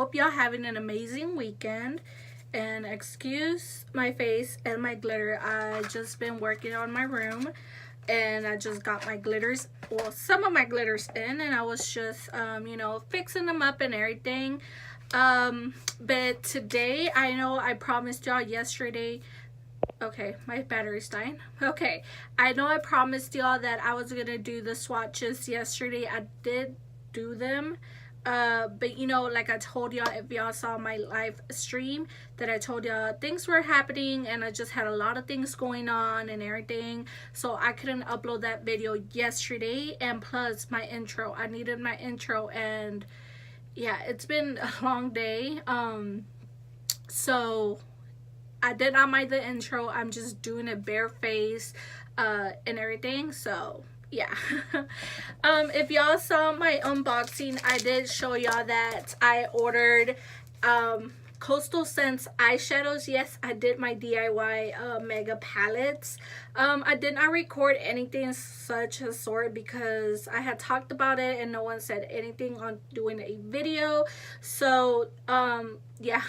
hope y'all having an amazing weekend. And excuse my face and my glitter. I just been working on my room, and I just got my glitters, well, some of my glitters in, and I was just you know, fixing them up and everything. But today, I know I promised y'all yesterday. Okay, my battery's dying. Okay, I know I promised y'all that I was gonna do the swatches yesterday. I did do them, but you know, like I told y'all, if y'all saw my live stream, that I told y'all things were happening and I just had a lot of things going on and everything, so I couldn't upload that video yesterday. And plus my intro, I needed my intro, and yeah, it's been a long day. So I did not mind the intro. I'm just doing it bare-faced and everything. So yeah. If y'all saw my unboxing, I did show y'all that I ordered Coastal Scents eyeshadows. Yes, I did my DIY mega palettes. I did not record anything such a sort because I had talked about it and no one said anything on doing a video. So yeah.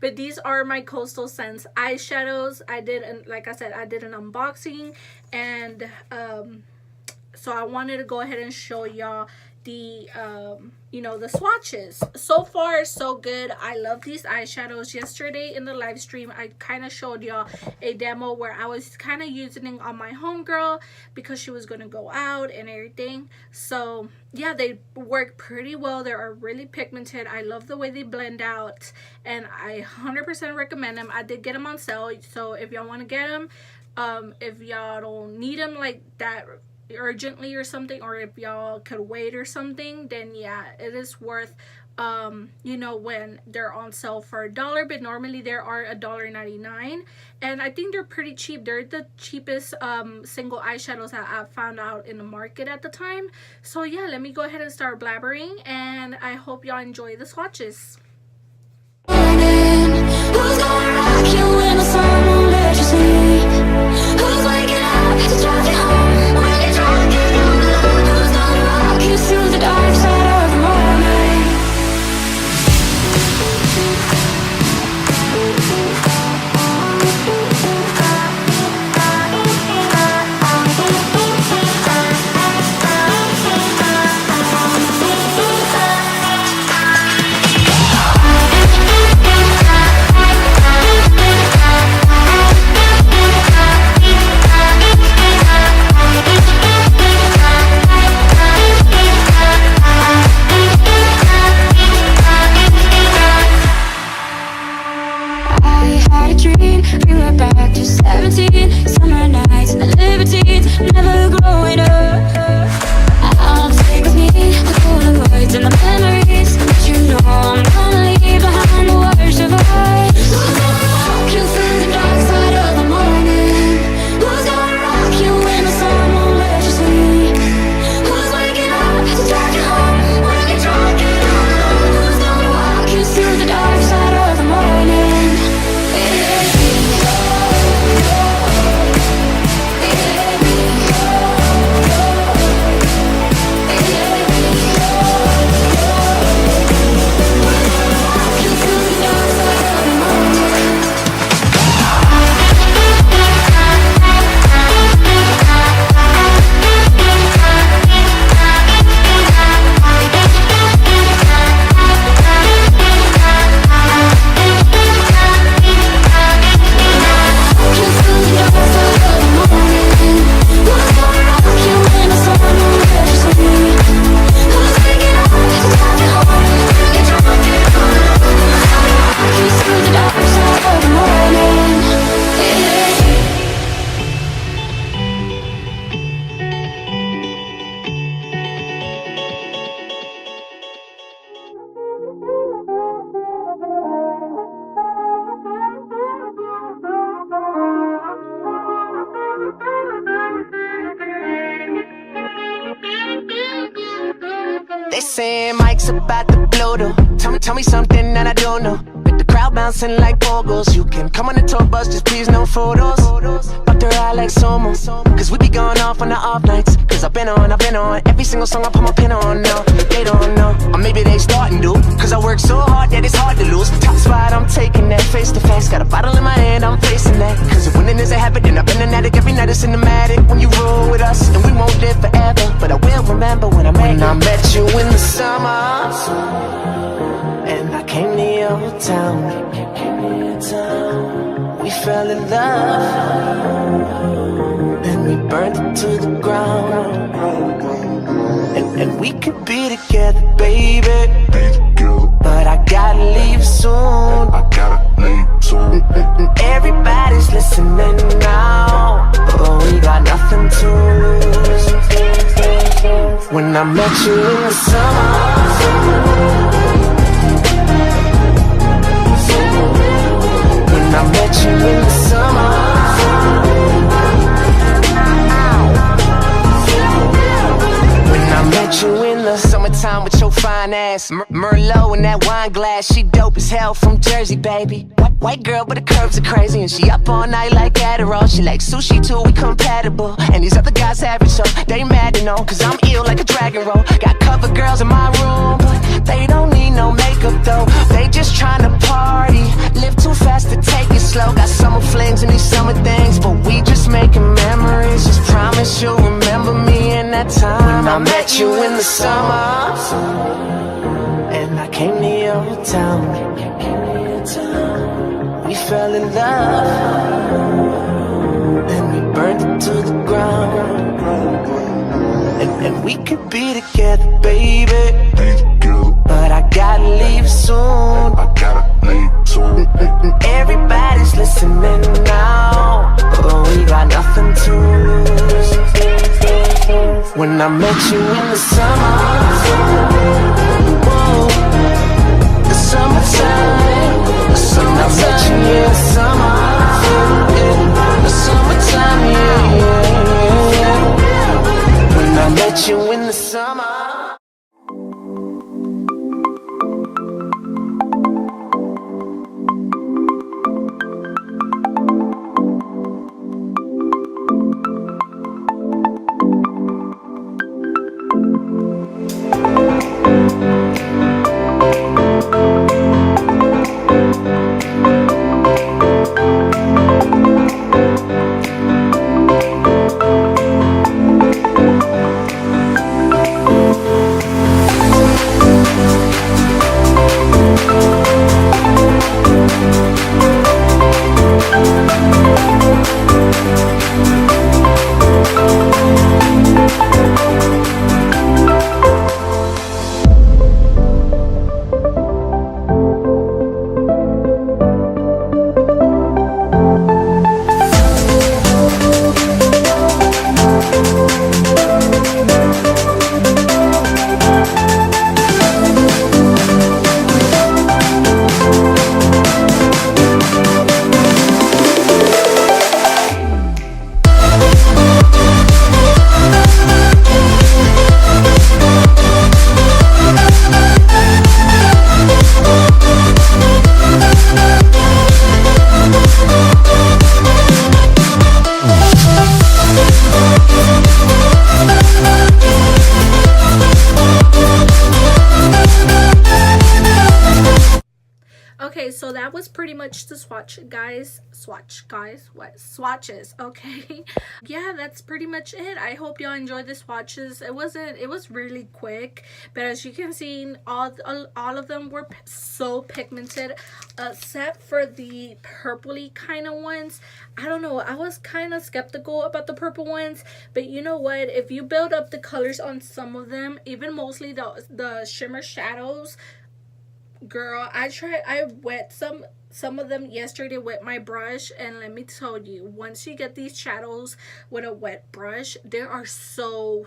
But these are my Coastal Scents eyeshadows. I did, like I said, I did an unboxing, and so I wanted to go ahead and show y'all the you know, the swatches. So far so good. I love these eyeshadows. Yesterday in the live stream, I kind of showed y'all a demo where I was kind of using it on my homegirl because she was going to go out and everything. So yeah, they work pretty well. They are really pigmented. I love the way they blend out, and I 100% recommend them. I did get them on sale, so if y'all want to get them, if y'all don't need them like that urgently or something, or if y'all could wait or something, then yeah, it is worth you know, when they're on sale for $1, but normally they are $1.99, and I think they're pretty cheap. They're the cheapest single eyeshadows that I found out in the market at the time. So yeah, let me go ahead and start blabbering, and I hope y'all enjoy the swatches. Who's gonna rock you when the sun won't let you sleep? Who's waking up to drive you home when you're drunk and all alone? Who's gonna rock you through the dark side of the morning? They saying Mike's about to blow though. Tell me something that I don't know. With the crowd bouncing like pogos, you can come on the tour bus, just please no photos. But they're out like Somo, cause we be going off on the off nights. Cause I've been on every single song I put my pin on now. They don't know, or maybe they starting to, cause Cause I work so hard that it's hard to lose. Top spot, I'm taking that face to face. Got a bottle in my hand, I'm facing that. Cause if winning is a habit, then I've been an addict. Every night it's cinematic. When you roll with us, and we won't live forever, but I will remember when I met you in the summer. And I came to your town. We fell in love. Then we burned it to the ground. And we could be together, baby. But I gotta leave soon. Everybody's listening now, but we got nothing to lose. When I met you in the summer, when I met you in the summer, when I met you in the summertime with your fine ass, Merlot in that wine glass. She dope as hell from Jersey, baby. White girl, but the curves are crazy, and she up all night like Adderall. She like sushi too, we compatible. And these other guys average, so they mad to know. Cause I'm ill like a dragon roll. Got cover girls in my room, but they don't need no makeup though. They just tryna party, live too fast to take it slow. Got summer flings and these summer things, but we just making memories. Just promise you'll remember me in that time when I met you in the summer. And I came to your town. We fell in love, then we burned it to the ground. And we could be together, baby. But I gotta leave soon. Everybody's listening now, but we got nothing to lose. When I met you in the summer, whoa, the summertime. When I met you in the summer, the summertime, yeah. When I met you in the summer. Okay, so that was pretty much the swatches, okay. Yeah, that's pretty much it. I hope y'all enjoyed the swatches. It was really quick, but as you can see, all of them were so pigmented, except for the purpley kind of ones. I don't know, I was kind of skeptical about the purple ones, but you know what, if you build up the colors on some of them, even mostly the shimmer shadows, girl, I wet some of them yesterday with my brush, and let me tell you, once you get these shadows with a wet brush, they are so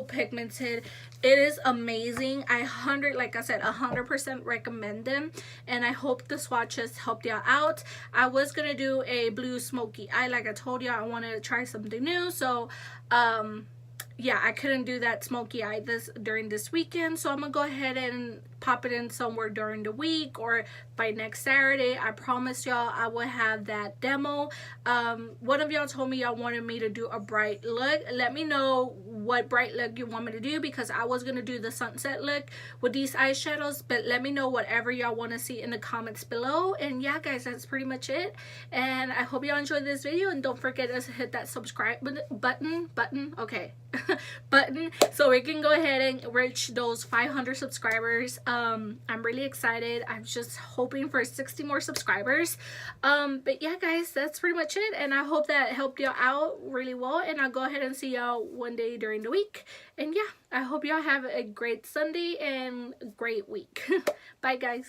pigmented. It is amazing. Like I said, 100% recommend them, and I hope the swatches helped y'all out. I was gonna do a blue smoky eye, like I told you, I wanted to try something new, so yeah, I couldn't do that smoky eye during this weekend, so I'm gonna go ahead and pop it in somewhere during the week or by next Saturday. I promise y'all I will have that demo. One of y'all told me y'all wanted me to do a bright look. Let me know what bright look you want me to do, because I was gonna do the sunset look with these eyeshadows, but let me know whatever y'all want to see in the comments below. And yeah guys, that's pretty much it, and I hope y'all enjoyed this video, and don't forget to hit that subscribe button so we can go ahead and reach those 500 subscribers. I'm really excited. I'm just hoping for 60 more subscribers. But yeah guys, that's pretty much it, and I hope that helped y'all out really well, and I'll go ahead and see y'all one day during the week. And yeah, I hope y'all have a great Sunday and great week. Bye guys.